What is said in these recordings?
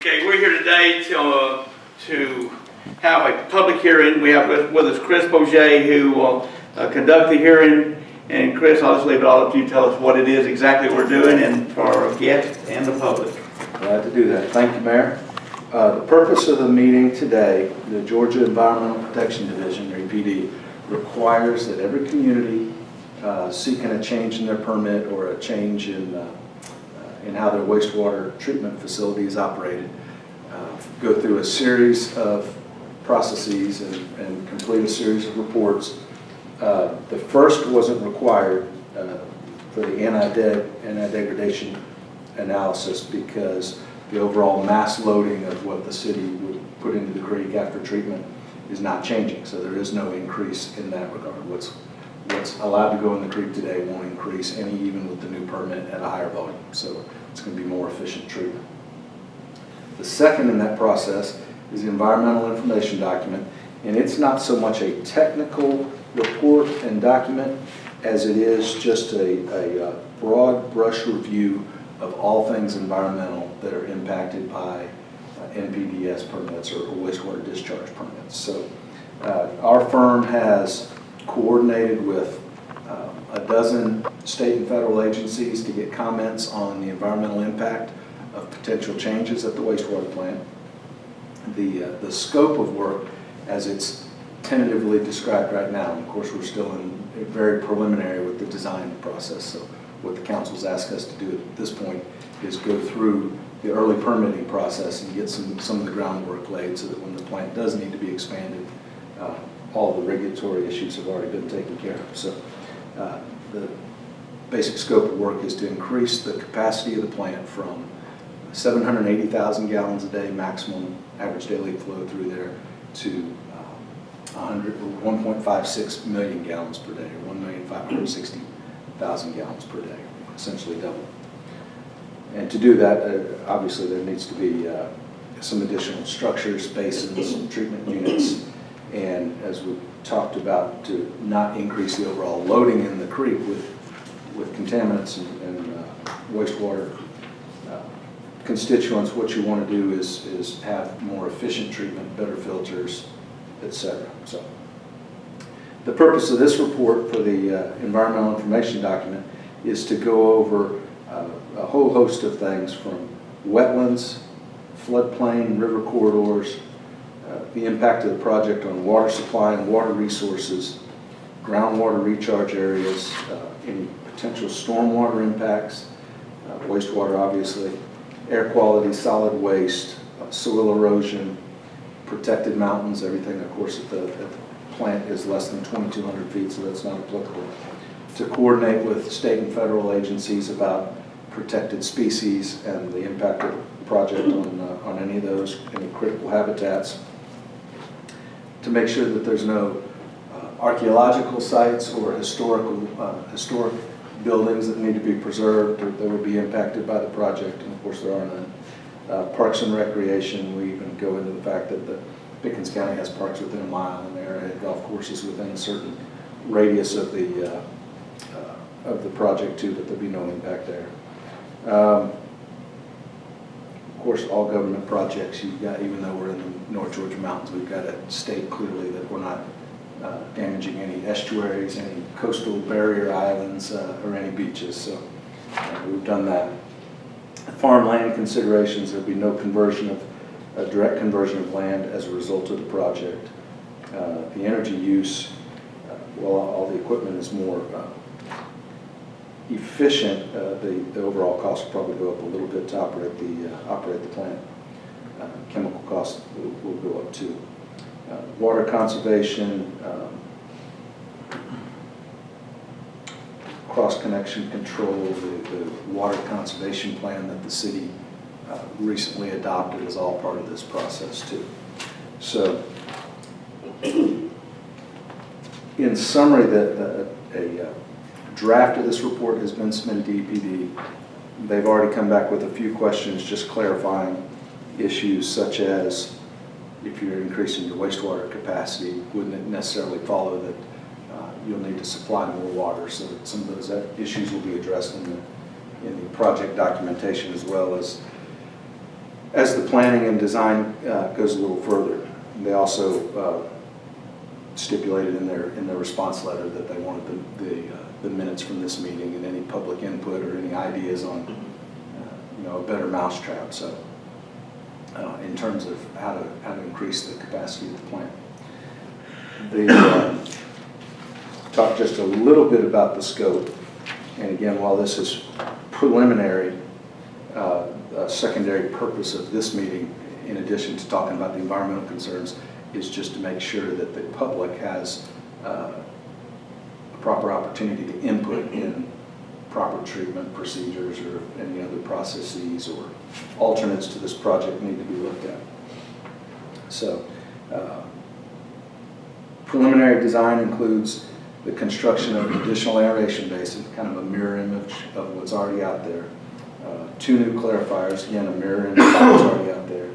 Okay, we're here today to have a public hearing. We have with us Chris Bldg, who will conduct the hearing. And Chris, I'll just leave it all up to you to tell us what it is exactly we're doing and for our guests and the public. Glad to do that. Thank you, Mayor. The purpose of the meeting today, the Georgia Environmental Protection Division, or EPD, requires that every community seeking a change in their permit or a change in how their wastewater treatment facility is operated go through a series of processes and complete a series of reports. The first wasn't required for the anti-degradation analysis because the overall mass loading of what the city would put into the creek after treatment is not changing, so there is no increase in that regard. What's allowed to go in the creek today won't increase any, even with the new permit at a higher volume, so it's going to be more efficient treatment. The second in that process is the environmental information document, and it's not so much a technical report and document as it is just a broad brush review of all things environmental that are impacted by NPDES permits or wastewater discharge permits. So our firm has coordinated with a dozen state and federal agencies to get comments on the environmental impact of potential changes at the wastewater plant. The scope of work, as it's tentatively described right now, and of course we're still in very preliminary with the design process, so what the council's asked us to do at this point is go through the early permitting process and get some of the groundwork laid so that when the plant does need to be expanded, all the regulatory issues have already been taken care of. So the basic scope of work is to increase the capacity of the plant from 780,000 gallons a day maximum average daily flow through there to 1.56 million gallons per day, or 1,560,000 gallons per day, essentially double. And to do that, obviously there needs to be some additional structures, basins, treatment units, and as we talked about, to not increase the overall loading in the creek with contaminants and wastewater constituents. What you want to do is have more efficient treatment, better filters, etc. So the purpose of this report for the environmental information document is to go over a whole host of things, from wetlands, floodplain, river corridors, the impact of the project on water supply and water resources, groundwater recharge areas, any potential stormwater impacts, wastewater obviously, air quality, solid waste, soil erosion, protected mountains. Everything, of course, at the plant is less than 2,200 feet, so that's not applicable. To coordinate with state and federal agencies about protected species and the impact of the project on any of those, any critical habitats. To make sure that there's no archaeological sites or historic buildings that need to be preserved or that would be impacted by the project, and of course there are none. Parks and recreation, we even go into the fact that the Pickens County has parks within a mile in the area, golf courses within a certain radius of the project too, that there'll be no impact there. Of course, all government projects, you've got, even though we're in the North Georgia mountains, we've got to state clearly that we're not damaging any estuaries, any coastal barrier islands, or any beaches. So we've done that. Farmland considerations, there'll be no conversion of direct conversion of land as a result of the project. The energy use, well, all the equipment is more efficient, the overall cost will probably go up a little bit to operate the plant. Chemical costs will go up too. Water conservation, cross-connection control, the water conservation plan that the city recently adopted is all part of this process too. So, in summary, a draft of this report has been submitted to EPD. They've already come back with a few questions just clarifying issues such as, if you're increasing your wastewater capacity, wouldn't it necessarily follow that you'll need to supply more water? So that some of those issues will be addressed in the project documentation, as well as As the planning and design goes a little further, they also stipulated in their response letter that they wanted the minutes from this meeting and any public input or any ideas on a better mousetrap. So in terms of how to increase the capacity of the plant. They talked just a little bit about the scope. And again, while this is preliminary, a secondary purpose of this meeting, in addition to talking about the environmental concerns, is just to make sure that the public has a proper opportunity to input in proper treatment procedures or any other processes or alternates to this project need to be looked at. So preliminary design includes the construction of an additional aeration basin, kind of a mirror image of what's already out there. 2 new clarifiers, again, a mirror image of what's already out there.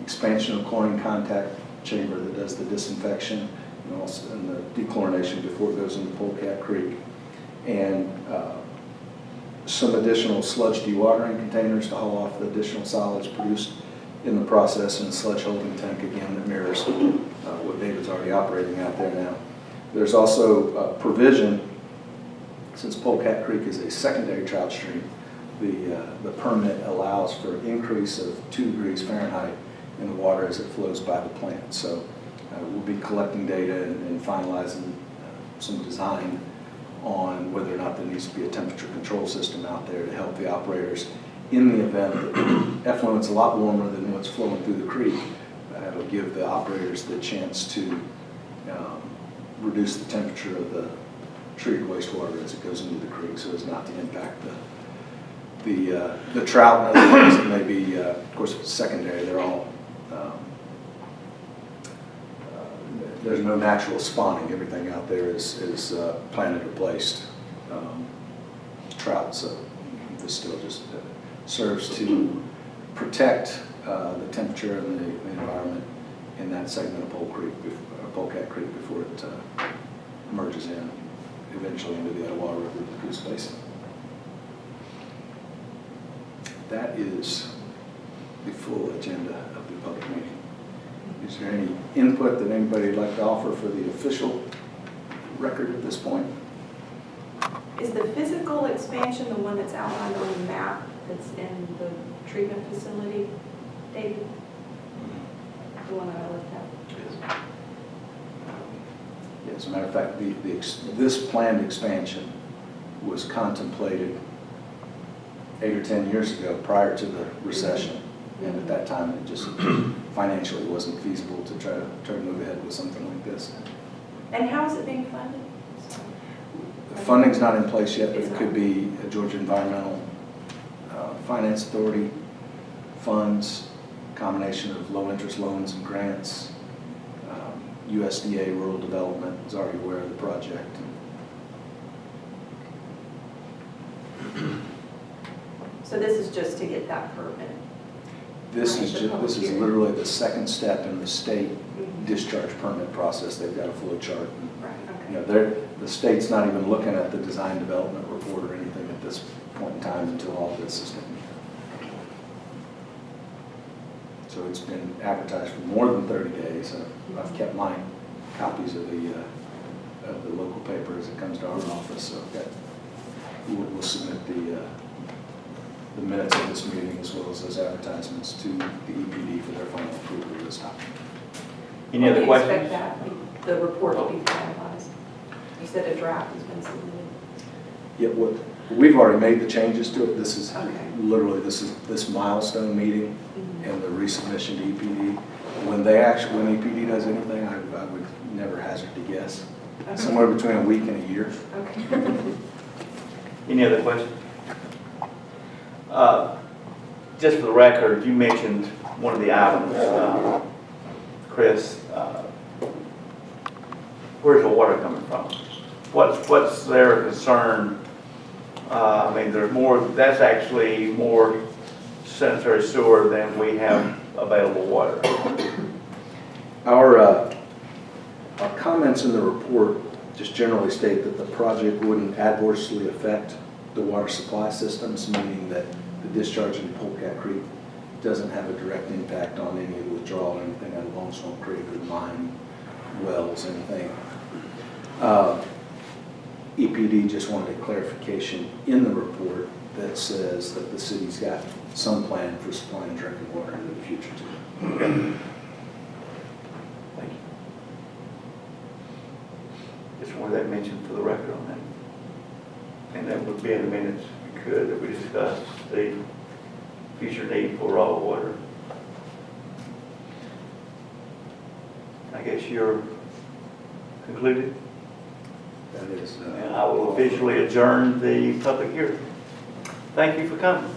Expansion of chlorine contact chamber that does the disinfection and also the dechlorination before it goes into Polecat Creek. And some additional sludge dewatering containers to haul off the additional solids produced in the process, and a sludge holding tank, again, that mirrors what David's already operating out there now. There's also provision, since Polecat Creek is a secondary trout stream, the permit allows for an increase of 2 degrees Fahrenheit in the water as it flows by the plant. So we'll be collecting data and finalizing some design on whether or not there needs to be a temperature control system out there to help the operators in the event that effluent's a lot warmer than what's flowing through the creek. It'll give the operators the chance to reduce the temperature of the treated wastewater as it goes into the creek, so as not to impact the trout and other things that may be, of course, if it's secondary, they're all, there's no natural spawning. Everything out there is planted or placed trout, so this still just serves to protect the temperature of the environment in that segment of Polecat Creek before it merges in eventually into the Etowah River and the Goose Basin. That is the full agenda of the public meeting. Is there any input that anybody would like to offer for the official record at this point? Is the physical expansion the one that's outlined on the map that's in the treatment facility, David? The one that I looked at? Yes, as a matter of fact, this planned expansion was contemplated 8 or 10 years ago prior to the recession. And at that time, it just financially wasn't feasible to try to move ahead with something like this. And how is it being funded? The funding's not in place yet, but it could be a Georgia Environmental Finance Authority funds, combination of low-interest loans and grants. USDA Rural Development is already aware of the project. So this is just to get that permit? This is literally the second step in the state discharge permit process. They've got a flow chart. Right, okay. The state's not even looking at the design development report or anything at this point in time until all this is done. So it's been advertised for more than 30 days. I've kept my copies of the local paper as it comes to our office. So we'll submit the minutes of this meeting as well as those advertisements to the EPD for their final approval of this topic. Any other questions? Do you expect the report to be finalized? You said a draft has been submitted. Yeah, we've already made the changes to it. This is Okay. literally this milestone meeting and the resubmission to EPD. When EPD does anything, I would never hazard to guess. Okay. Somewhere between a week and a year. Okay. Any other questions? Just for the record, you mentioned one of the items, Chris. Where's the water coming from? What's their concern? I mean, there's more. That's actually more sanitary sewer than we have available water. Our comments in the report just generally state that the project wouldn't adversely affect the water supply systems, meaning that the discharge into Polecat Creek doesn't have a direct impact on any of the withdrawal or anything out of Lone Swamp Creek or mine, wells, anything. EPD just wanted a clarification in the report that says that the city's got some plan for supplying drinking water into the future too. Okay. Thank you. Just wanted that mentioned for the record on that. And that would be in the minutes, if we could, that we discussed the future need for raw water. I guess you're concluded, That is. and I will officially adjourn the public hearing. Thank you for coming.